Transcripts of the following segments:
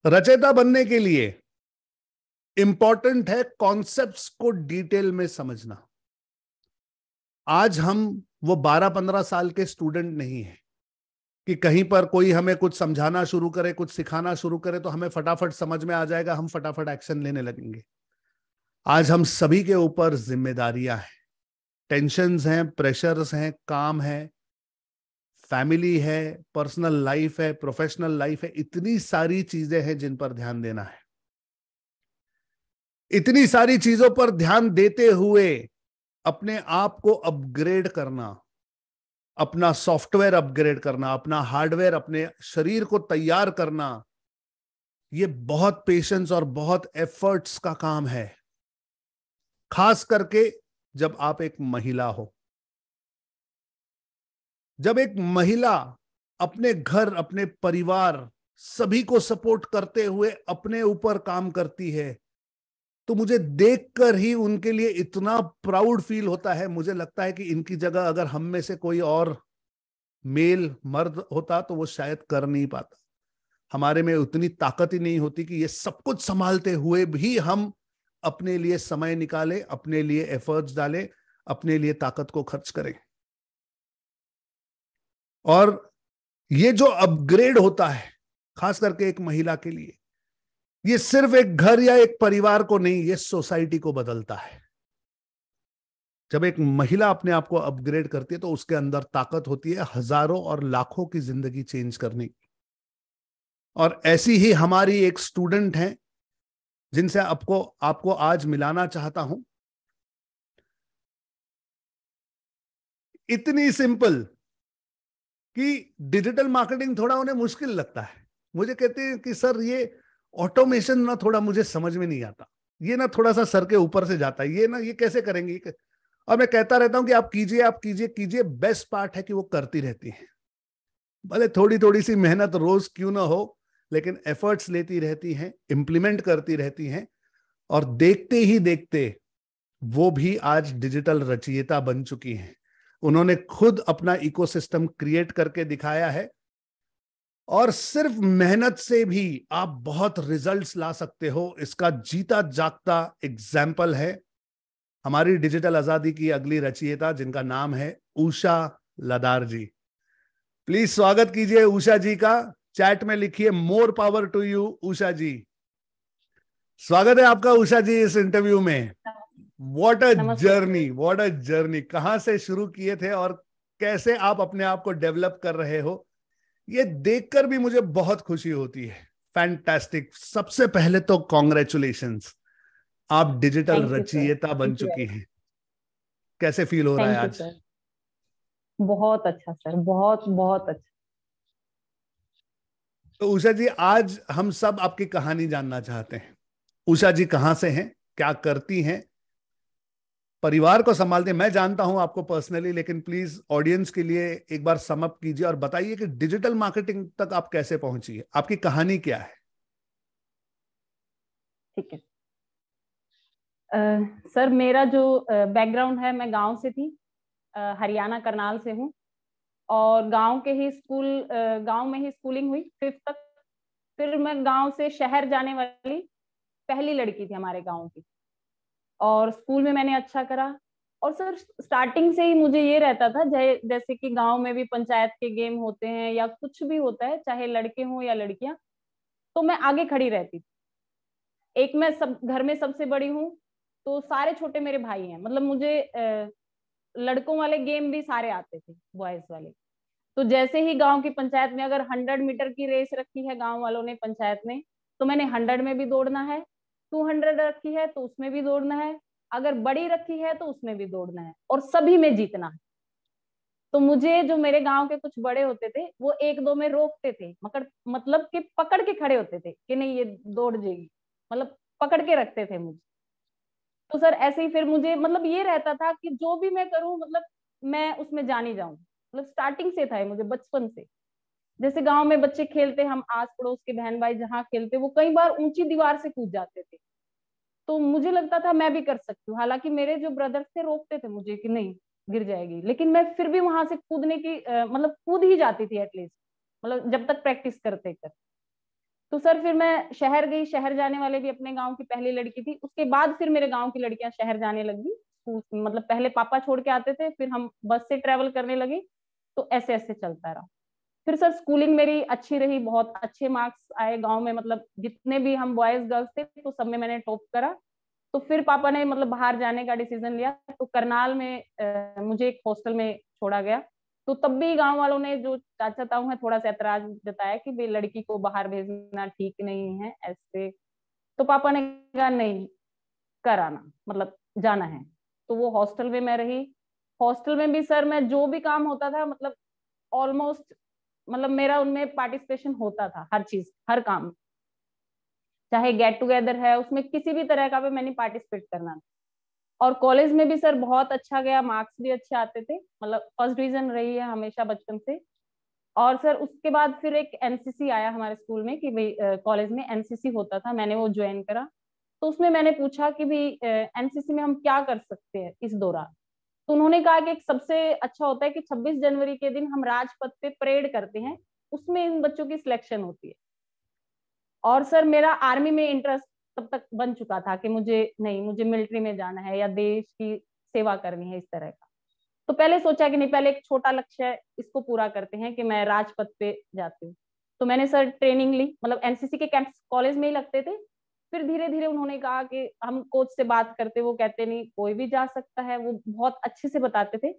रचयिता बनने के लिए इंपॉर्टेंट है कॉन्सेप्ट्स को डिटेल में समझना। आज हम वो 12-15 साल के स्टूडेंट नहीं है कि कहीं पर कोई हमें कुछ समझाना शुरू करे, कुछ सिखाना शुरू करे तो हमें फटाफट समझ में आ जाएगा, हम फटाफट एक्शन लेने लगेंगे। आज हम सभी के ऊपर जिम्मेदारियां हैं, टेंशन्स हैं, प्रेशर्स हैं, काम है, फैमिली है, पर्सनल लाइफ है, प्रोफेशनल लाइफ है। इतनी सारी चीजें हैं जिन पर ध्यान देना है। इतनी सारी चीजों पर ध्यान देते हुए अपने आप को अपग्रेड करना, अपना सॉफ्टवेयर अपग्रेड करना, अपना हार्डवेयर, अपने शरीर को तैयार करना, ये बहुत पेशेंस और बहुत एफर्ट्स का काम है। खास करके जब आप एक महिला हो। जब एक महिला अपने घर, अपने परिवार, सभी को सपोर्ट करते हुए अपने ऊपर काम करती है, तो मुझे देखकर ही उनके लिए इतना प्राउड फील होता है। मुझे लगता है कि इनकी जगह अगर हम में से कोई और मेल मर्द होता तो वो शायद कर नहीं पाता। हमारे में उतनी ताकत ही नहीं होती कि ये सब कुछ संभालते हुए भी हम अपने लिए समय निकालें, अपने लिए एफर्ट्स डालें, अपने लिए ताकत को खर्च करें। और ये जो अपग्रेड होता है खास करके एक महिला के लिए, ये सिर्फ एक घर या एक परिवार को नहीं, ये सोसाइटी को बदलता है। जब एक महिला अपने आप को अपग्रेड करती है तो उसके अंदर ताकत होती है हजारों और लाखों की जिंदगी चेंज करने की। और ऐसी ही हमारी एक स्टूडेंट है जिनसे आपको आज मिलाना चाहता हूं। इतनी सिंपल कि डिजिटल मार्केटिंग थोड़ा उन्हें मुश्किल लगता है। मुझे कहते हैं कि सर ये ऑटोमेशन ना थोड़ा मुझे समझ में नहीं आता, ये ना थोड़ा सा सर के ऊपर से जाता है, ये कैसे करेंगे। और मैं कहता रहता हूं कि आप कीजिए, आप कीजिए कीजिए। बेस्ट पार्ट है कि वो करती रहती है, भले थोड़ी थोड़ी सी मेहनत रोज क्यों ना हो, लेकिन एफर्ट्स लेती रहती हैं, इंप्लीमेंट करती रहती हैं। और देखते ही देखते वो भी आज डिजिटल रचयिता बन चुकी हैं। उन्होंने खुद अपना इकोसिस्टम क्रिएट करके दिखाया है। और सिर्फ मेहनत से भी आप बहुत रिजल्ट्स ला सकते हो, इसका जीता जागता एग्जाम्पल है हमारी डिजिटल आजादी की अगली रचयिता, जिनका नाम है उषा लदार जी। प्लीज स्वागत कीजिए उषा जी का। चैट में लिखिए more power to you Usha जी। स्वागत है आपका उषा जी इस इंटरव्यू में। What a journey, what a journey. कहां से शुरू किए थे और कैसे आप अपने आप को डेवलप कर रहे हो, ये देखकर भी मुझे बहुत खुशी होती है। फैंटास्टिक। सबसे पहले तो कॉन्ग्रेचुलेशंस, आप डिजिटल रचयिता बन चुकी हैं। कैसे फील हो रहा है आज? सर बहुत अच्छा सर, बहुत बहुत अच्छा। तो उषा जी आज हम सब आपकी कहानी जानना चाहते हैं। उषा जी कहां से हैं, क्या करती हैं, परिवार को संभालते हैं। मैं जानता हूं आपको पर्सनली, लेकिन प्लीज ऑडियंस के लिए एक बार सम अप कीजिए और बताइए कि डिजिटल मार्केटिंग तक आप कैसे पहुंची है, आपकी कहानी क्या है। ठीक है सर, मेरा जो बैकग्राउंड है, मैं गांव से थी, हरियाणा करनाल से हूँ। और गांव में ही स्कूलिंग हुई 5th तक। फिर मैं गांव से शहर जाने वाली पहली लड़की थी हमारे गांव की। और स्कूल में मैंने अच्छा करा। और सर स्टार्टिंग से ही मुझे ये रहता था, जैसे कि गांव में भी पंचायत के गेम होते हैं या कुछ भी होता है, चाहे लड़के हों या लड़कियां, तो मैं आगे खड़ी रहती थी। एक मैं सब घर में सबसे बड़ी हूँ, तो सारे छोटे मेरे भाई हैं। मतलब मुझे लड़कों वाले गेम भी सारे आते थे, बॉयज वाले। तो जैसे ही गांव की पंचायत में अगर 100 मीटर की रेस रखी है गांव वालों ने पंचायत में, तो मैंने 100 में भी दौड़ना है। 200 रखी है तो उसमें भी दौड़ना है। अगर बड़ी रखी है तो उसमें भी दौड़ना है, और सभी में जीतना है। तो मुझे जो मेरे गांव के कुछ बड़े होते थे वो एक दो में रोकते थे, मगर मतलब कि पकड़ के खड़े होते थे कि नहीं ये दौड़ जाएगी, मतलब पकड़ के रखते थे मुझे। तो सर ऐसे ही फिर मुझे मतलब ये रहता था कि जो भी मैं करूं, मतलब मैं उसमें जानी जाऊं। मतलब स्टार्टिंग से था ये मुझे, बचपन से। जैसे गांव में बच्चे खेलते, हम आस पड़ोस के बहन भाई जहाँ खेलते, वो कई बार ऊंची दीवार से कूद जाते थे। तो मुझे लगता था मैं भी कर सकती हूँ। हालांकि मेरे जो ब्रदर्स थे रोकते थे मुझे कि नहीं गिर जाएगी, लेकिन मैं फिर भी वहां से कूदने की मतलब कूद ही जाती थी एटलीस्ट, मतलब जब तक प्रैक्टिस करते करते। तो सर फिर मैं शहर गई, शहर जाने वाले भी अपने गांव की पहली लड़की थी। उसके बाद फिर मेरे गांव की लड़कियां शहर जाने लगी, मतलब पहले पापा छोड़ के आते थे, फिर हम बस से ट्रेवल करने लगे, तो ऐसे ऐसे चलता रहा। फिर सर स्कूलिंग मेरी अच्छी रही, बहुत अच्छे मार्क्स आए गांव में, मतलब जितने भी हम बॉयज गर्ल्स थे तो सब में मैंने टॉप करा। तो फिर पापा ने मतलब बाहर जाने का डिसीजन लिया, तो करनाल में मुझे एक हॉस्टल में छोड़ा गया। तो तब भी गांव वालों ने, जो चाचा ताऊ है, थोड़ा सा ऐतराज जताया कि भाई लड़की को बाहर भेजना ठीक नहीं है ऐसे। तो पापा ने कहा नहीं, कराना, मतलब जाना है। तो वो हॉस्टल में मैं रही। हॉस्टल में भी सर मैं जो भी काम होता था, मतलब ऑलमोस्ट, मतलब मेरा उनमें पार्टिसिपेशन होता था, हर चीज, हर काम, चाहे गेट टुगेदर है उसमें किसी भी तरह का भी मैंने पार्टिसिपेट करना था। और कॉलेज में भी सर बहुत अच्छा गया, मार्क्स भी अच्छे आते थे, मतलब फर्स्ट डिवीजन रही है हमेशा बचपन से। और सर उसके बाद फिर एक एनसीसी आया हमारे स्कूल में कि भाई कॉलेज में एनसीसी होता था, मैंने वो ज्वाइन करा। तो उसमें मैंने पूछा कि भाई एनसीसी में हम क्या कर सकते हैं इस दौरान। तो उन्होंने कहा कि एक सबसे अच्छा होता है कि 26 जनवरी के दिन हम राजपथ पे परेड करते हैं, उसमें इन बच्चों की सिलेक्शन होती है। और सर मेरा आर्मी में इंटरेस्ट तब तक बन चुका था कि मुझे नहीं, मुझे मिलिट्री में जाना है या देश की सेवा करनी है, इस तरह का। तो पहले सोचा कि नहीं, पहले एक छोटा लक्ष्य है, इसको पूरा करते हैं कि मैं राजपथ पे जाती हूँ। तो मैंने सर ट्रेनिंग ली, मतलब एनसीसी के कैंप्स कॉलेज में ही लगते थे। फिर धीरे धीरे उन्होंने कहा कि हम कोच से बात करते, वो कहते नहीं कोई भी जा सकता है, वो बहुत अच्छे से बताते थे।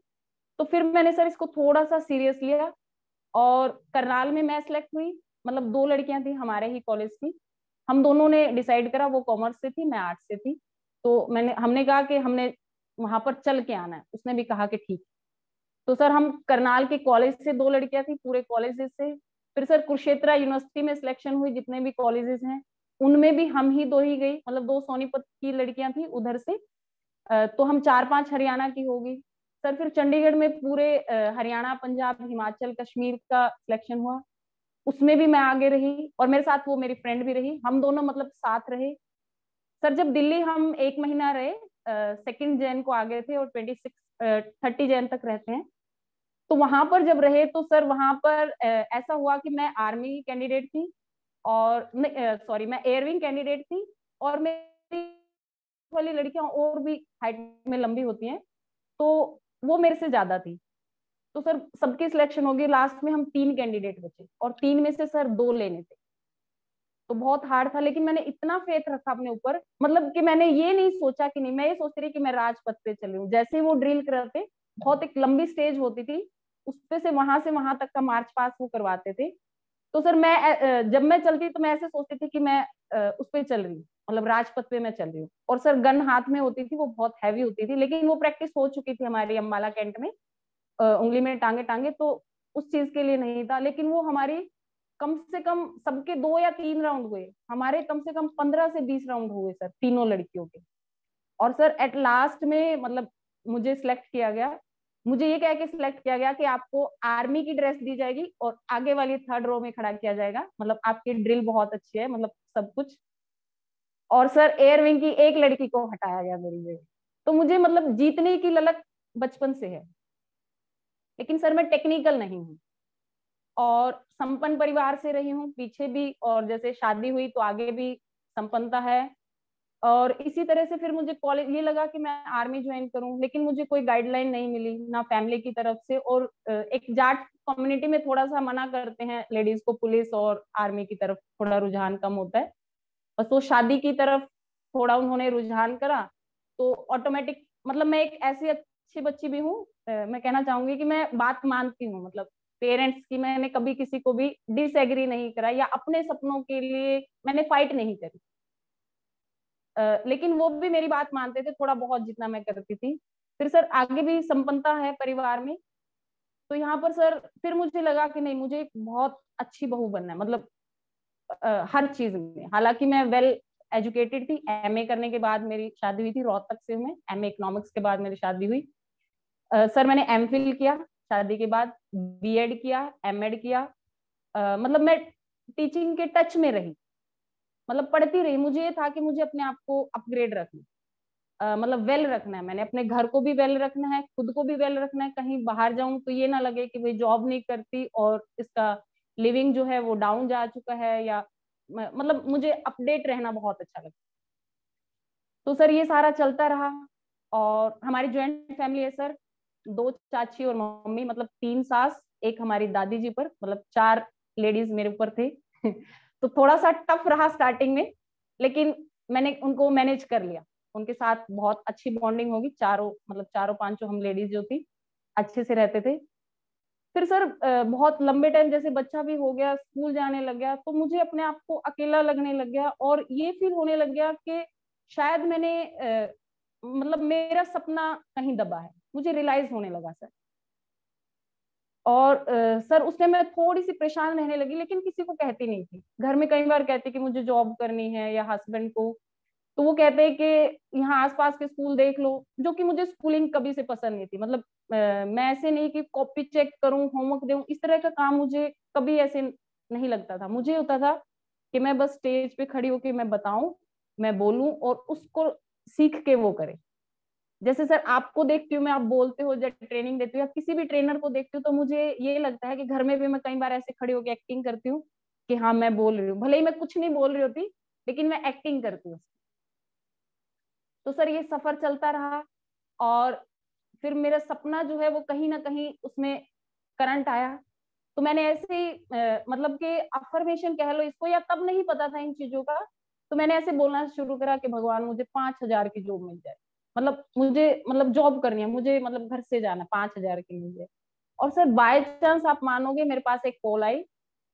तो फिर मैंने सर इसको थोड़ा सा सीरियस लिया, और करनाल में मैं सिलेक्ट हुई। मतलब दो लड़कियां थी हमारे ही कॉलेज की, हम दोनों ने डिसाइड करा, वो कॉमर्स से थी, मैं आर्ट्स से थी। तो हमने कहा कि हमने वहां पर चल के आना है, उसने भी कहा कि ठीक। तो सर हम करनाल के कॉलेज से दो लड़कियां थी, पूरे कॉलेज से। फिर सर कुरुक्षेत्र यूनिवर्सिटी में सिलेक्शन हुई, जितने भी कॉलेजेस हैं उनमें भी हम ही दो ही गई, मतलब दो सोनीपत की लड़कियां थी उधर से। तो हम 4-5 हरियाणा की होगी। सर फिर चंडीगढ़ में पूरे हरियाणा, पंजाब, हिमाचल, कश्मीर का सिलेक्शन हुआ, उसमें भी मैं आगे रही, और मेरे साथ वो मेरी फ्रेंड भी रही, हम दोनों मतलब साथ रहे। सर जब दिल्ली हम 1 महीना रहे, 2 जैन को आगे थे और 30 जैन तक रहते हैं। तो वहां पर जब रहे तो सर वहां पर ऐसा हुआ कि मैं आर्मी कैंडिडेट थी, और सॉरी, मैं एयरविंग कैंडिडेट थी, और मेरी वाली लड़कियां और भी हाइट में लंबी होती हैं, तो वो मेरे से ज्यादा थी। तो सर सबकी सिलेक्शन होगी, लास्ट में हम 3 कैंडिडेट बचे, और 3 में से सर 2 लेने थे। तो बहुत हार्ड था, लेकिन मैंने इतना फेथ रखा अपने ऊपर, मतलब कि मैंने ये नहीं सोचा कि नहीं, मैं ये सोच रही कि मैं राजपथ पे चली हूँ। जैसे ही वो ड्रिल करते, बहुत एक लंबी स्टेज होती थी, उस पे से वहां तक का मार्च पास वो करवाते थे। तो सर मैं जब मैं चलती तो मैं ऐसे सोचती थी कि मैं उस पे चल रही हूँ, मतलब राजपथ पे मैं चल रही हूँ। और सर गन हाथ में होती थी, वो बहुत हैवी होती थी, लेकिन वो प्रैक्टिस हो चुकी थी हमारी अम्बाला कैंट में, उंगली में टांगे टांगे, तो उस चीज के लिए नहीं था। लेकिन वो हमारी कम से कम सबके 2 या 3 राउंड हुए, हमारे कम से कम 15 से 20 राउंड हुए सर, तीनों लड़कियों के। और सर एट लास्ट में मतलब मुझे सिलेक्ट किया गया। मुझे ये कह के सिलेक्ट किया गया कि आपको आर्मी की ड्रेस दी जाएगी और आगे वाली 3rd रो में खड़ा किया जाएगा, मतलब आपकी ड्रिल बहुत अच्छी है, मतलब सब कुछ। और सर एयर विंग की एक लड़की को हटाया गया मेरी जगह। तो मुझे मतलब जीतने की ललक बचपन से है, लेकिन सर मैं टेक्निकल नहीं हूँ। और संपन्न परिवार से रही हूँ पीछे भी, और जैसे शादी हुई तो आगे भी संपन्नता है। और इसी तरह से फिर मुझे कॉलेज ये लगा कि मैं आर्मी ज्वाइन करूं, लेकिन मुझे कोई गाइडलाइन नहीं मिली ना फैमिली की तरफ से। और एक जाट कम्युनिटी में थोड़ा सा मना करते हैं लेडीज को, पुलिस और आर्मी की तरफ थोड़ा रुझान कम होता है। बस वो शादी की तरफ थोड़ा उन्होंने रुझान करा, तो ऑटोमेटिक, मतलब मैं एक ऐसी अच्छी बच्ची भी हूँ, मैं कहना चाहूंगी कि मैं बात मानती हूँ, मतलब पेरेंट्स की मैंने कभी किसी को भी डिसएग्री नहीं करा, या अपने सपनों के लिए मैंने फाइट नहीं करी। लेकिन वो भी मेरी बात मानते थे थोड़ा बहुत, जितना मैं करती थी। फिर सर आगे भी संपन्नता है परिवार में। तो यहाँ पर सर फिर मुझे लगा कि नहीं, मुझे एक बहुत अच्छी बहू बनना है, मतलब हर चीज में। हालांकि मैं वेल एजुकेटेड थी, एमए करने के बाद मेरी शादी हुई थी, रोहतक से हूँ मैं, एमए इकोनॉमिक्स के बाद मेरी शादी हुई। सर मैंने एमफिल किया, शादी के बाद बीएड किया, एमएड किया। मतलब मैं टीचिंग के टच में रही, मतलब पढ़ती रही। मुझे ये था कि मुझे अपने आप को अपग्रेड रखना, मतलब वेल रखना है, मैंने अपने घर को भी वेल रखना है, खुद को भी वेल रखना है। कहीं बाहर जाऊं तो ये ना लगे कि भाई जॉब नहीं करती और इसका लिविंग जो है वो डाउन जा चुका है, या मतलब मुझे अपडेट रहना बहुत अच्छा लगता। तो सर ये सारा चलता रहा, और हमारी ज्वाइंट फैमिली है सर, 2 चाची और मम्मी, मतलब 3 सास, एक हमारी दादी जी पर, मतलब 4 लेडीज मेरे ऊपर थे। तो थोड़ा सा टफ रहा स्टार्टिंग में, लेकिन मैंने उनको मैनेज कर लिया। उनके साथ बहुत अच्छी बॉन्डिंग होगी, चारों मतलब चारों पांचों हम लेडीज जो थी अच्छे से रहते थे। फिर सर बहुत लंबे टाइम जैसे बच्चा भी हो गया, स्कूल जाने लग गया, तो मुझे अपने आप को अकेला लगने लग गया, और ये फील होने लग गया कि शायद मैंने मतलब मेरा सपना कहीं दबा है, मुझे रियलाइज होने लगा सर। और सर उसने मैं थोड़ी सी परेशान रहने लगी, लेकिन किसी को कहती नहीं थी। घर में कई बार कहती कि मुझे जॉब करनी है, या हस्बैंड को, तो वो कहते हैं कि यहाँ आसपास के स्कूल देख लो, जो कि मुझे स्कूलिंग कभी से पसंद नहीं थी। मतलब मैं ऐसे नहीं कि कॉपी चेक करूं, होमवर्क दूं, इस तरह का काम मुझे कभी ऐसे नहीं लगता था। मुझे होता था कि मैं बस स्टेज पे खड़ी होकर मैं बताऊं, मैं बोलूं, और उसको सीख के वो करे। जैसे सर आपको देखती हूँ मैं, आप बोलते हो, जब ट्रेनिंग देती हूँ, या किसी भी ट्रेनर को देखती हूँ, तो मुझे ये लगता है कि घर में भी मैं कई बार ऐसे खड़ी होकर एक्टिंग करती हूँ कि हाँ मैं बोल रही हूँ, भले ही मैं कुछ नहीं बोल रही होती, लेकिन मैं एक्टिंग करती हूँ। तो सर ये सफर चलता रहा, और फिर मेरा सपना जो है वो कहीं ना कहीं उसमें करंट आया। तो मैंने ऐसे ही मतलब कि अफर्मेशन कह लो इसको, या तब नहीं पता था इन चीजों का, तो मैंने ऐसे बोलना शुरू करा कि भगवान मुझे 5,000 की जॉब मिल जाए, मतलब मुझे मतलब जॉब करनी है मुझे, मतलब घर से जाना 5,000 की मिल जाए। और सर बाय चांस आप मानोगे, मेरे पास एक कॉल आई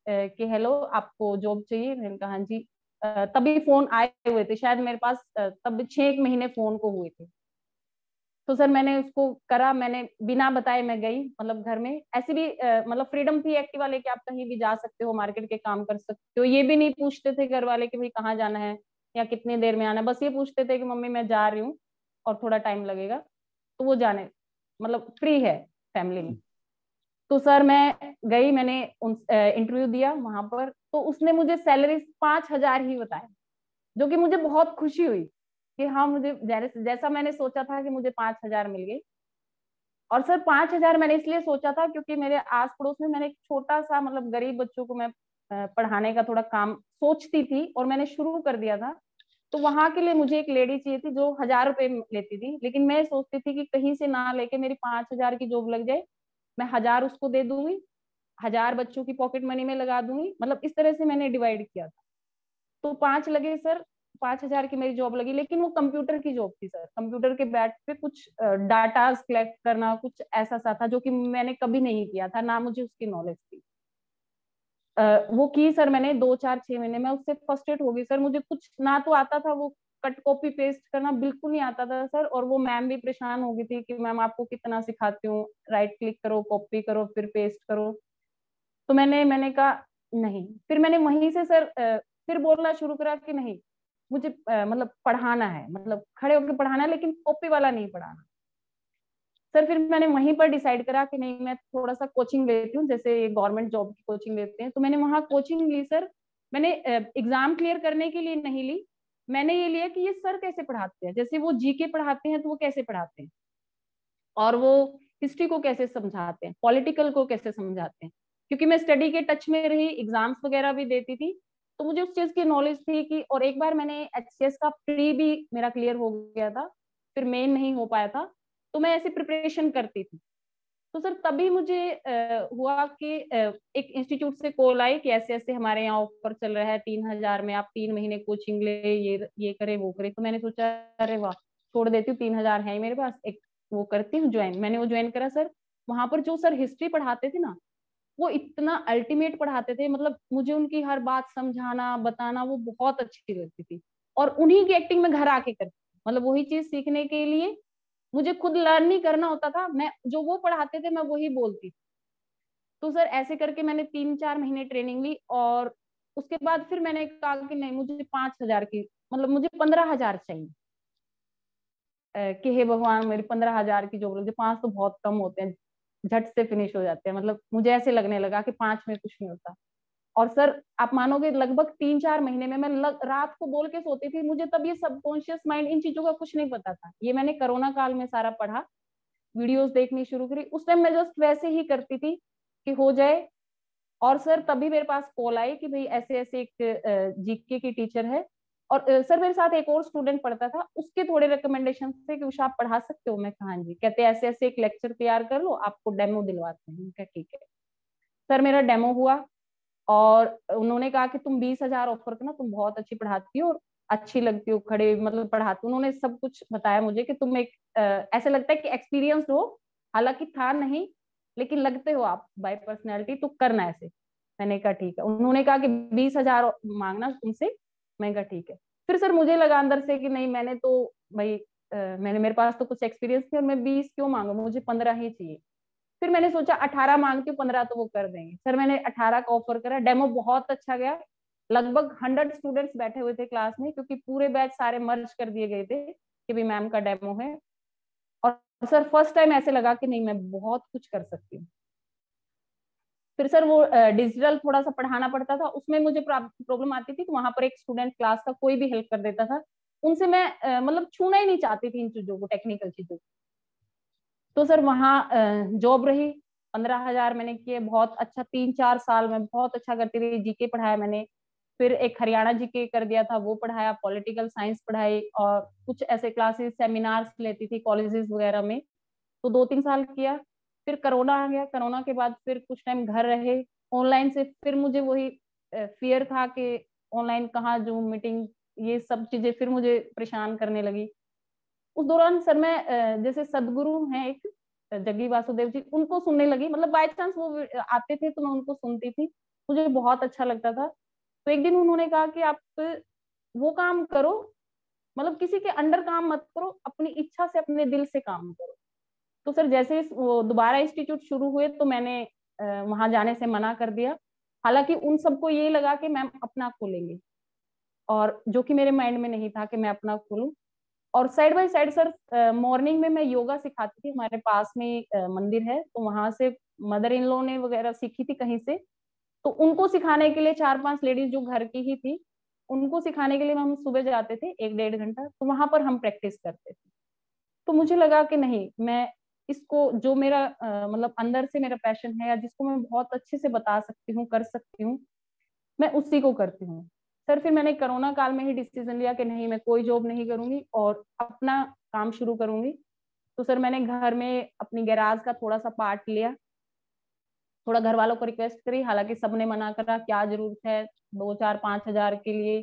कि हेलो आपको जॉब चाहिए। मैंने कहा हाँ जी। तभी फोन आए हुए थे शायद मेरे पास, तब 6 महीने फोन को हुए थे। तो सर मैंने उसको करा, मैंने बिना बताए मैं गई, मतलब घर में ऐसे भी मतलब फ्रीडम थी एक्टिवा लेके, आप कहीं भी जा सकते हो, मार्केट के काम कर सकते हो। ये भी नहीं पूछते थे घर वाले कि भाई कहाँ जाना है या कितनी देर में आना है, बस ये पूछते थे कि मम्मी मैं जा रही हूँ और थोड़ा टाइम लगेगा, तो वो जाने, मतलब फ्री है फैमिली में। तो सर मैं गई, मैंने इंटरव्यू दिया वहां पर, तो उसने मुझे सैलरी 5,000 ही बताया, जो कि मुझे बहुत खुशी हुई कि हाँ मुझे जैसा मैंने सोचा था कि मुझे 5,000 मिल गई। और सर 5,000 मैंने इसलिए सोचा था क्योंकि मेरे आस पड़ोस में मैंने एक छोटा सा, मतलब गरीब बच्चों को मैं पढ़ाने का थोड़ा काम सोचती थी, और मैंने शुरू कर दिया था। तो वहां के लिए मुझे एक लेडी चाहिए थी जो 1,000 रुपए लेती थी, लेकिन मैं सोचती थी कि कहीं से ना लेके मेरी 5,000 की जॉब लग जाए, मैं 1,000 उसको दे दूंगी, 1,000 बच्चों की पॉकेट मनी में लगा दूंगी, मतलब इस तरह से मैंने डिवाइड किया था। तो 5 लगे सर, 5,000 की मेरी जॉब लगी, लेकिन वो कंप्यूटर की जॉब थी सर। कंप्यूटर के बैठ पे कुछ डाटा कलेक्ट करना, कुछ ऐसा सा था जो कि मैंने कभी नहीं किया था, ना मुझे उसकी नॉलेज थी। वो की सर मैंने 2 4 6 महीने में, उससे फ्रस्ट्रेट हो गई सर। मुझे कुछ ना तो आता था, वो कट कॉपी पेस्ट करना बिल्कुल नहीं आता था सर। और वो मैम भी परेशान हो गई थी कि मैम आपको कितना सिखाती हूँ, राइट क्लिक करो, कॉपी करो, फिर पेस्ट करो। तो मैंने कहा नहीं। फिर मैंने वहीं से सर फिर बोलना शुरू करा कि नहीं, मुझे मतलब पढ़ाना है, मतलब खड़े होकर पढ़ाना है, लेकिन कॉपी वाला नहीं पढ़ाना। सर फिर मैंने वहीं पर डिसाइड करा कि नहीं, मैं थोड़ा सा कोचिंग लेती हूँ, जैसे गवर्नमेंट जॉब की कोचिंग लेते हैं, तो मैंने वहाँ कोचिंग ली सर। मैंने एग्जाम क्लियर करने के लिए नहीं ली, मैंने ये लिया कि ये सर कैसे पढ़ाते हैं, जैसे वो जीके पढ़ाते हैं तो वो कैसे पढ़ाते हैं, और वो हिस्ट्री को कैसे समझाते हैं, पॉलिटिकल को कैसे समझाते हैं। क्योंकि मैं स्टडी के टच में रही, एग्जाम्स वगैरह भी देती थी, तो मुझे उस चीज की नॉलेज थी कि, और एक बार मैंने एचसीएस का प्री भी मेरा क्लियर हो गया था, फिर मेन नहीं हो पाया था, तो मैं ऐसे प्रिपरेशन करती थी। तो सर तभी मुझे हुआ कि एक इंस्टीट्यूट से कॉल आई कि ऐसे ऐसे हमारे यहाँ ऑफर चल रहा है 3,000 में, आप 3 महीने कोचिंग ले, ये करे वो करे। तो मैंने सोचा अरे वाह, छोड़ देती हूँ, 3,000 है मेरे पास, एक वो करती हूँ ज्वाइन। मैंने वो ज्वाइन करा सर। वहां पर जो सर हिस्ट्री पढ़ाते थे ना, वो इतना अल्टीमेट पढ़ाते थे, मतलब मुझे उनकी हर बात समझाना बताना वो बहुत अच्छी लगती थी, और उन्हीं की एक्टिंग में घर आके करती, मतलब वही चीज सीखने के लिए मुझे खुद लर्न नहीं करना होता था, मैं जो वो पढ़ाते थे मैं वही बोलती। तो सर ऐसे करके मैंने 3 4 महीने ट्रेनिंग ली, और उसके बाद फिर मैंने कहा कि नहीं, मुझे 5,000 की, मतलब मुझे 15,000 चाहिए। कि हे भगवान, मेरी 15,000 की जॉब लग जाए, 5 तो बहुत कम होते हैं, झट से फिनिश हो जाते हैं, मतलब मुझे ऐसे लगने लगा कि 5 में कुछ नहीं होता। और सर आप मानोगे, लगभग 3 4 महीने में मैं रात को बोल के सोती थी। मुझे तब ये सबकॉन्शियस माइंड इन चीजों का कुछ नहीं पता था, ये मैंने कोरोना काल में सारा पढ़ा, वीडियोस देखनी शुरू करी। उस टाइम मैं जस्ट वैसे ही करती थी कि हो जाए, और सर तभी मेरे पास कॉल आई कि भाई ऐसे ऐसे एक जीके की टीचर है, और सर मेरे साथ एक और स्टूडेंट पढ़ता था, उसके थोड़े रिकमेंडेशन थे कि उषा आप पढ़ा सकते हो। मैं कहा हाँ जी। कहते ऐसे ऐसे एक लेक्चर तैयार कर लो, आपको डेमो दिलवाते हैं। मैं कहा ठीक है। सर मेरा डेमो हुआ और उन्होंने कहा कि तुम 20,000 ऑफर करना, तुम बहुत अच्छी पढ़ाती हो और अच्छी लगती हो, खड़े मतलब पढ़ाती हो। उन्होंने सब कुछ बताया मुझे कि तुम एक ऐसे लगता है कि एक्सपीरियंस हो, हालांकि था नहीं, लेकिन लगते हो आप बाय पर्सनैलिटी, तो करना ऐसे। मैंने कहा ठीक है। उन्होंने कहा कि 20,000 मांगना तुमसे। मैंने कहा ठीक है। फिर सर मुझे लगा अंदर से कि नहीं, मैंने तो भाई मैंने, मेरे पास तो कुछ एक्सपीरियंस नहीं, और मैं 20 क्यों मांगू, मुझे 15 ही चाहिए। फिर मैंने सोचा 18 मांगती हूँ, 15 तो वो कर देंगे। सर मैंने 18 का ऑफर करा, डेमो बहुत अच्छा गया। लगभग 100 स्टूडेंट्स बैठे हुए थे क्लास में, क्योंकि पूरे बैच सारे मर्ज कर दिए गए थे कि भी मैम का डेमो है। और सर फर्स्ट टाइम ऐसे लगा कि नहीं, मैं बहुत कुछ कर सकती हूँ। फिर सर वो डिजिटल थोड़ा सा पढ़ाना पड़ता था, उसमें मुझे प्रॉब्लम आती थी कि वहां पर एक स्टूडेंट क्लास का कोई भी हेल्प कर देता था, उनसे मैं मतलब छूना ही नहीं चाहती थी इन चीजों को, टेक्निकल चीजों को। तो सर वहाँ जॉब रही, 15,000 मैंने किए, बहुत अच्छा। 3-4 साल में बहुत अच्छा करती रही, जीके पढ़ाया मैंने। फिर एक हरियाणा जीके कर दिया था, वो पढ़ाया, पॉलिटिकल साइंस पढ़ाई, और कुछ ऐसे क्लासेस सेमिनार्स लेती थी कॉलेजेस वगैरह में। तो 2-3 साल किया। फिर कोरोना आ गया, कोरोना के बाद फिर कुछ टाइम घर रहे ऑनलाइन से। फिर मुझे वही फियर था कि ऑनलाइन कहाँ, जूम मीटिंग, ये सब चीजें फिर मुझे परेशान करने लगी। उस दौरान सर मैं जैसे सदगुरु हैं एक, जग्गी वासुदेव जी, उनको सुनने लगी। मतलब बाय चांस वो आते थे तो मैं उनको सुनती थी, मुझे बहुत अच्छा लगता था। तो एक दिन उन्होंने कहा कि आप वो काम करो, मतलब किसी के अंडर काम मत करो, अपनी इच्छा से, अपने दिल से काम करो। तो सर जैसे वो दोबारा इंस्टीट्यूट शुरू हुए तो मैंने वहां जाने से मना कर दिया। हालांकि उन सबको ये लगा कि मैम अपना खोलेंगे, और जो कि मेरे माइंड में नहीं था कि मैं अपना खोलूं। और side by side sir morning में मैं योगा सिखाती थी, हमारे पास में मंदिर है, तो वहां से मदर इन लॉ ने वगैरह सीखी थी कहीं से। तो उनको सिखाने के लिए 4-5 लेडीज जो घर की ही थी, उनको सिखाने के लिए हम सुबह जाते थे 1-1.5 घंटा, तो वहां पर हम प्रैक्टिस करते थे। तो मुझे लगा कि नहीं, मैं इसको, जो मेरा मतलब अंदर से मेरा पैशन है, या जिसको मैं बहुत अच्छे से बता सकती हूँ, कर सकती हूँ, मैं उसी को करती हूँ। सर फिर मैंने कोरोना काल में ही डिसीजन लिया कि नहीं, मैं कोई जॉब नहीं करूंगी और अपना काम शुरू करूंगी। तो सर मैंने घर में अपनी गैराज का थोड़ा सा पार्ट लिया, थोड़ा घर वालों को रिक्वेस्ट करी, हालांकि सबने मना करा, क्या जरूरत है 2-4-5 हजार के लिए,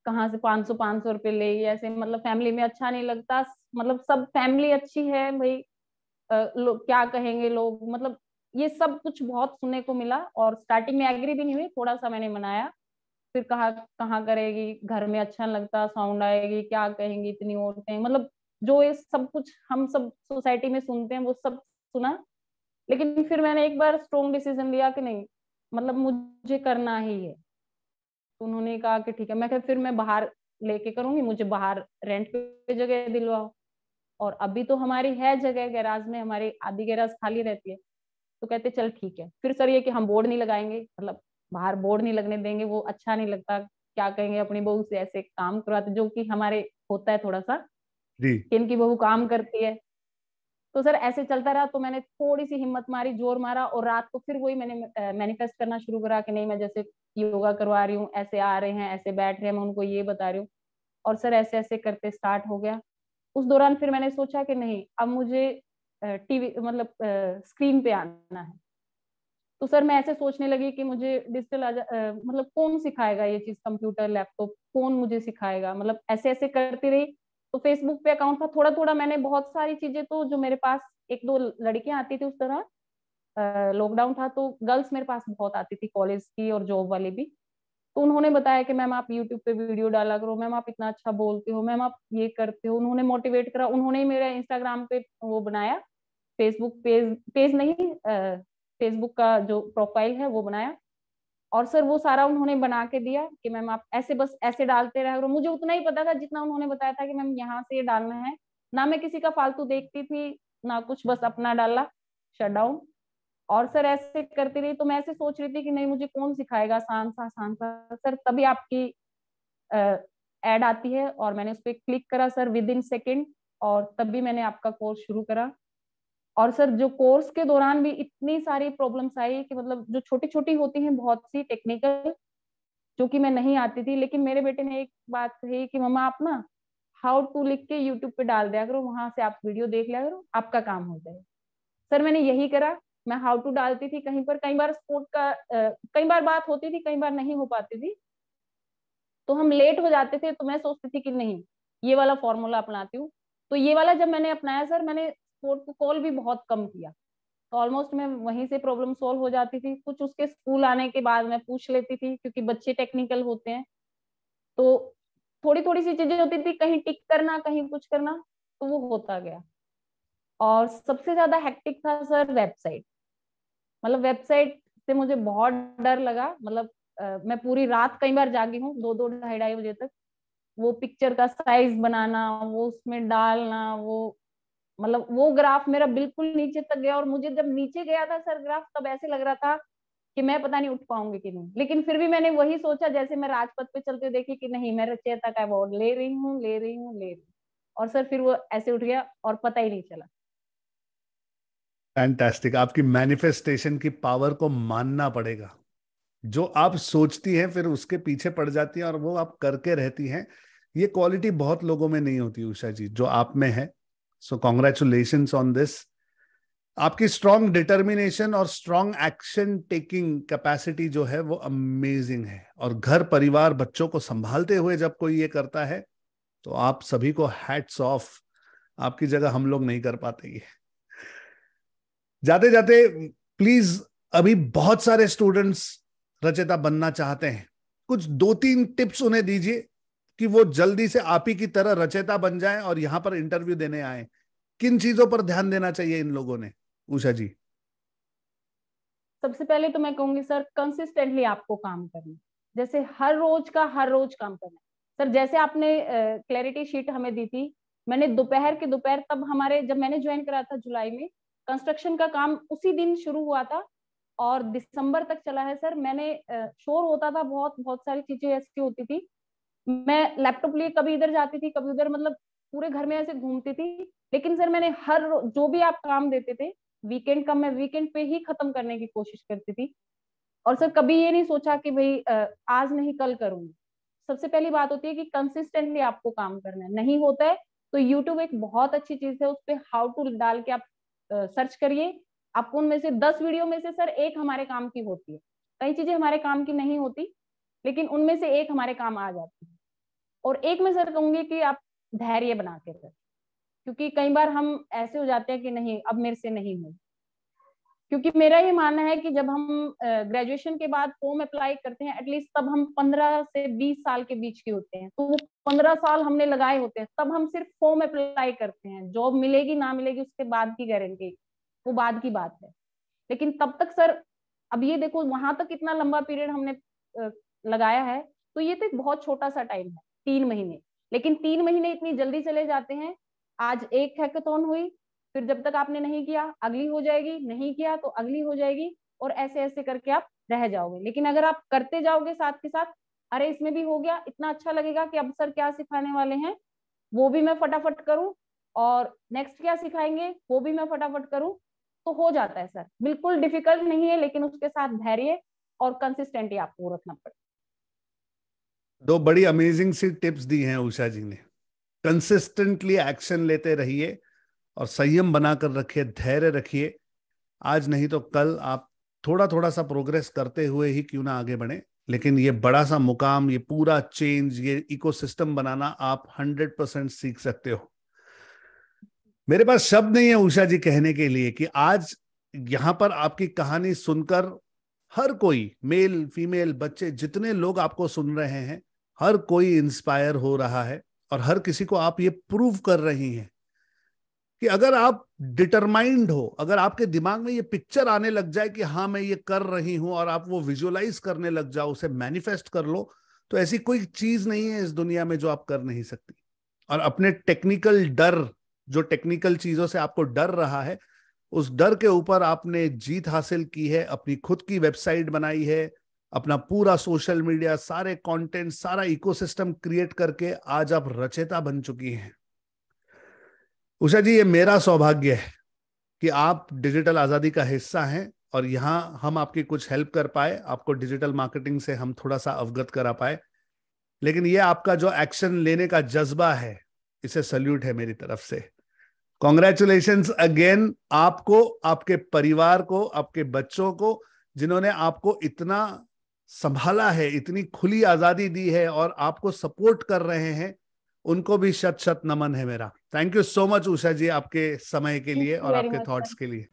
कहाँ से 500-500 रुपये ले, ऐसे मतलब फैमिली में अच्छा नहीं लगता। मतलब सब फैमिली अच्छी है भाई, लोग क्या कहेंगे लोग, मतलब ये सब कुछ बहुत सुनने को मिला। और स्टार्टिंग में एग्री भी नहीं हुई, थोड़ा सा मैंने मनाया। फिर कहा कहाँ करेगी, घर में अच्छा नहीं लगता, साउंड आएगी, क्या कहेंगी इतनी औरतें, मतलब जो ये सब कुछ हम सब सोसाइटी में सुनते हैं वो सब सुना। लेकिन फिर मैंने एक बार स्ट्रॉन्ग डिसीजन लिया कि नहीं, मतलब मुझे करना ही है। तो उन्होंने कहा कि ठीक है। मैं कहा फिर मैं बाहर लेके करूंगी, मुझे बाहर रेंट पे जगह दिलवाओ। और अभी तो हमारी है जगह गैराज में, हमारी आधी गैराज खाली रहती है। तो कहते चल ठीक है। फिर सर ये कि हम बोर्ड नहीं लगाएंगे, मतलब बाहर बोर्ड नहीं लगने देंगे, वो अच्छा नहीं लगता, क्या कहेंगे अपनी बहू से ऐसे काम करवाते, जो कि हमारे होता है थोड़ा सा जी। कि इनकी बहू काम करती है। तो सर ऐसे चलता रहा, तो मैंने थोड़ी सी हिम्मत मारी, जोर मारा, और रात को फिर वही मैंने मैनिफेस्ट करना शुरू करा कि नहीं, मैं जैसे योगा करवा रही हूँ, ऐसे आ रहे हैं, ऐसे बैठ रहे हैं, मैं उनको ये बता रही हूँ। और सर ऐसे ऐसे करते स्टार्ट हो गया। उस दौरान फिर मैंने सोचा कि नहीं, अब मुझे टीवी मतलब स्क्रीन पे आना है। तो सर मैं ऐसे सोचने लगी कि मुझे डिजिटल मतलब कौन सिखाएगा ये चीज, कंप्यूटर लैपटॉप कौन मुझे सिखाएगा, मतलब ऐसे ऐसे करती रही। तो फेसबुक पे अकाउंट था, थोड़ा थोड़ा मैंने बहुत सारी चीजें, तो जो मेरे पास 1-2 लड़कियां आती थी उस तरह, लॉकडाउन था तो गर्ल्स मेरे पास बहुत आती थी, कॉलेज की और जॉब वाली भी। तो उन्होंने बताया कि मैम आप यूट्यूब पे वीडियो डाला करो, मैम आप इतना अच्छा बोलते हो, मैम आप ये करते हो। उन्होंने मोटिवेट करा, उन्होंने ही मेरा इंस्टाग्राम पे वो बनाया, फेसबुक पेज पेज नहीं, फेसबुक का जो प्रोफाइल है वो बनाया। और सर वो सारा उन्होंने बना के दिया कि मैम आप ऐसे बस ऐसे डालते रहे करो। मुझे उतना ही पता था जितना उन्होंने बताया था कि मैम यहाँ से ये डालना है। ना मैं किसी का फालतू देखती थी ना कुछ, बस अपना डाला, शट डाउन। और सर ऐसे करती रही, तो मैं ऐसे सोच रही थी कि नहीं, मुझे कौन सिखाएगा, आसान सा। सर तभी आपकी एड आती है, और मैंने उस पर क्लिक करा सर, विद इन सेकेंड, और तभी मैंने आपका कोर्स शुरू करा। और सर जो कोर्स के दौरान भी इतनी सारी प्रॉब्लम्स आई कि मतलब जो छोटी छोटी होती हैं बहुत सी टेक्निकल, जो कि मैं नहीं आती थी, लेकिन मेरे बेटे ने एक बात कही कि मम्मा आप ना हाउ टू लिख के यूट्यूब पे डाल दिया करो, वहां से आप वीडियो देख लिया करो, आपका काम हो जाएगा। सर मैंने यही करा, मैं हाउ टू डालती थी कहीं पर, कई बार स्पोर्ट का कई बार बात होती थी, कई बार नहीं हो पाती थी, तो हम लेट हो जाते थे, तो मैं सोचती थी कि नहीं ये वाला फॉर्मूला अपनाती हूँ। तो ये वाला जब मैंने अपनाया सर, मैंने स्पोर्ट को कॉल भी बहुत कम किया, तो ऑलमोस्ट मैं वहीं से प्रॉब्लम सॉल्व हो जाती थी। कुछ उसके स्कूल आने के बाद मैं पूछ लेती थी, क्योंकि बच्चे टेक्निकल होते हैं, तो थोड़ी थोड़ी सी चीजें होती थी, कहीं टिक करना कहीं कुछ करना, तो वो होता गया। और सबसे ज्यादा हेक्टिक था सर वेबसाइट। मतलब वेबसाइट से मुझे बहुत डर लगा, मतलब मैं पूरी रात कई बार जागी हूँ, 2-2 ढाई बजे तक, वो पिक्चर का साइज बनाना, वो उसमें डालना, वो मतलब वो ग्राफ मेरा बिल्कुल नीचे तक गया, और मुझे जब नीचे गया था सर ग्राफ, तब ऐसे लग रहा था कि मैं पता नहीं उठ पाऊंगी कि नहीं। लेकिन फिर भी मैंने वही सोचा, जैसे मैं राजपथ पे चलते देखी कि नहीं मैं रचयिता का अवार्ड ले रही हूँ, ले रही हूँ, ले रही हूँ, और सर फिर वो ऐसे उठ गया और पता ही नहीं चला। फैंटास्टिक। आपकी मैनिफेस्टेशन की पावर को मानना पड़ेगा। जो आप सोचती हैं फिर उसके पीछे पड़ जाती हैं और वो आप करके रहती हैं। ये क्वालिटी बहुत लोगों में नहीं होती उषा जी, जो आप में है। सो कॉन्ग्रेचुलेशंस ऑन दिस। आपकी स्ट्रॉन्ग डिटर्मिनेशन और स्ट्रॉन्ग एक्शन टेकिंग कैपेसिटी जो है वो अमेजिंग है। और घर परिवार बच्चों को संभालते हुए जब कोई ये करता है तो आप सभी को हैट्स ऑफ। आपकी जगह हम लोग नहीं कर पाते ये। जाते जाते प्लीज, अभी बहुत सारे स्टूडेंट्स रचयिता बनना चाहते हैं, कुछ 2-3 टिप्स उन्हें दीजिए कि वो जल्दी से आप ही की तरह रचयिता बन जाएं और यहां पर इंटरव्यू देने आए। किन चीजों पर ध्यान देना चाहिए इन लोगों ने, उषा जी? सबसे पहले तो मैं कहूंगी सर, कंसिस्टेंटली आपको काम करना, जैसे हर रोज का हर रोज काम करना। सर जैसे आपने क्लैरिटी शीट हमें दी थी, मैंने दोपहर के दोपहर, तब हमारे जब मैंने ज्वाइन करा था जुलाई में, कंस्ट्रक्शन का काम उसी दिन शुरू हुआ था और दिसंबर तक चला है सर। मैंने शोर होता था, बहुत बहुत सारी चीजें ऐसी होती थी, मैं लैपटॉप लिए कभी इधर जाती थी कभी उधर, मतलब पूरे घर में ऐसे घूमती थी। लेकिन सर मैंने जो भी आप काम देते थे, वीकेंड का मैं वीकेंड पे ही खत्म करने की कोशिश करती थी। और सर कभी ये नहीं सोचा कि भाई आज नहीं कल करूंगी। सबसे पहली बात होती है कि कंसिस्टेंटली आपको काम करना है, नहीं होता है तो यूट्यूब एक बहुत अच्छी चीज है, उस पर हाउ टू डाल के आप सर्च करिए, आपको उनमें से 10 वीडियो में से सर एक हमारे काम की होती है। कई चीजें हमारे काम की नहीं होती, लेकिन उनमें से एक हमारे काम आ जाती है। और एक मैं सर कहूंगी कि आप धैर्य बना के रखें, क्योंकि कई बार हम ऐसे हो जाते हैं कि नहीं अब मेरे से नहीं हो। क्योंकि मेरा ये मानना है कि जब हम ग्रेजुएशन के बाद फॉर्म अप्लाई करते हैं, एटलीस्ट तब हम 15 से 20 साल के बीच के होते हैं, तो वो 15 साल हमने लगाए होते हैं, तब हम सिर्फ फॉर्म अप्लाई करते हैं। जॉब मिलेगी ना मिलेगी उसके बाद की गारंटी, वो बाद की बात है। लेकिन तब तक सर, अब ये देखो वहां तक इतना लंबा पीरियड हमने लगाया है, तो ये तो एक बहुत छोटा सा टाइम है, 3 महीने। लेकिन 3 महीने इतनी जल्दी चले जाते हैं। आज एक हैकाथॉन हुई, फिर जब तक आपने नहीं किया अगली हो जाएगी, नहीं किया तो अगली हो जाएगी, और ऐसे ऐसे करके आप रह जाओगे। लेकिन अगर आप करते जाओगे साथ के साथ, अरे इसमें भी हो गया, इतना अच्छा लगेगा कि अब सर क्या सिखाने वाले हैं वो भी मैं फटाफट करूं, और नेक्स्ट क्या सिखाएंगे वो भी मैं फटाफट करूं, तो हो जाता है सर। बिल्कुल डिफिकल्ट नहीं है, लेकिन उसके साथ धैर्य और कंसिस्टेंटी आपको रखना पड़ेगा। दो बड़ी अमेजिंग सी टिप्स दी हैं उषा जी ने। कंसिस्टेंटली एक्शन लेते रहिए और संयम बनाकर रखिए, धैर्य रखिए। आज नहीं तो कल आप थोड़ा थोड़ा सा प्रोग्रेस करते हुए ही क्यों ना आगे बढ़े, लेकिन ये बड़ा सा मुकाम, ये पूरा चेंज, ये इकोसिस्टम बनाना आप 100% सीख सकते हो। मेरे पास शब्द नहीं है उषा जी कहने के लिए कि आज यहां पर आपकी कहानी सुनकर हर कोई, मेल फीमेल बच्चे जितने लोग आपको सुन रहे हैं, हर कोई इंस्पायर हो रहा है। और हर किसी को आप ये प्रूव कर रही हैं कि अगर आप डिटरमाइंड हो, अगर आपके दिमाग में ये पिक्चर आने लग जाए कि हाँ मैं ये कर रही हूं, और आप वो विजुअलाइज करने लग जाओ, उसे मैनिफेस्ट कर लो, तो ऐसी कोई चीज नहीं है इस दुनिया में जो आप कर नहीं सकती। और अपने टेक्निकल डर, जो टेक्निकल चीजों से आपको डर रहा है, उस डर के ऊपर आपने जीत हासिल की है, अपनी खुद की वेबसाइट बनाई है, अपना पूरा सोशल मीडिया, सारे कंटेंट, सारा इकोसिस्टम क्रिएट करके आज आप रचयिता बन चुकी हैं। उषा जी, ये मेरा सौभाग्य है कि आप डिजिटल आजादी का हिस्सा हैं और यहाँ हम आपकी कुछ हेल्प कर पाए, आपको डिजिटल मार्केटिंग से हम थोड़ा सा अवगत करा पाए। लेकिन ये आपका जो एक्शन लेने का जज्बा है, इसे सल्यूट है मेरी तरफ से। कॉन्ग्रेचुलेशंस अगेन आपको, आपके परिवार को, आपके बच्चों को, जिन्होंने आपको इतना संभाला है, इतनी खुली आजादी दी है और आपको सपोर्ट कर रहे हैं, उनको भी शत शत नमन है मेरा। Thank you so much Usha जी, आपके समय के लिए और वेरी आपके मच थॉट्स सर। के लिए।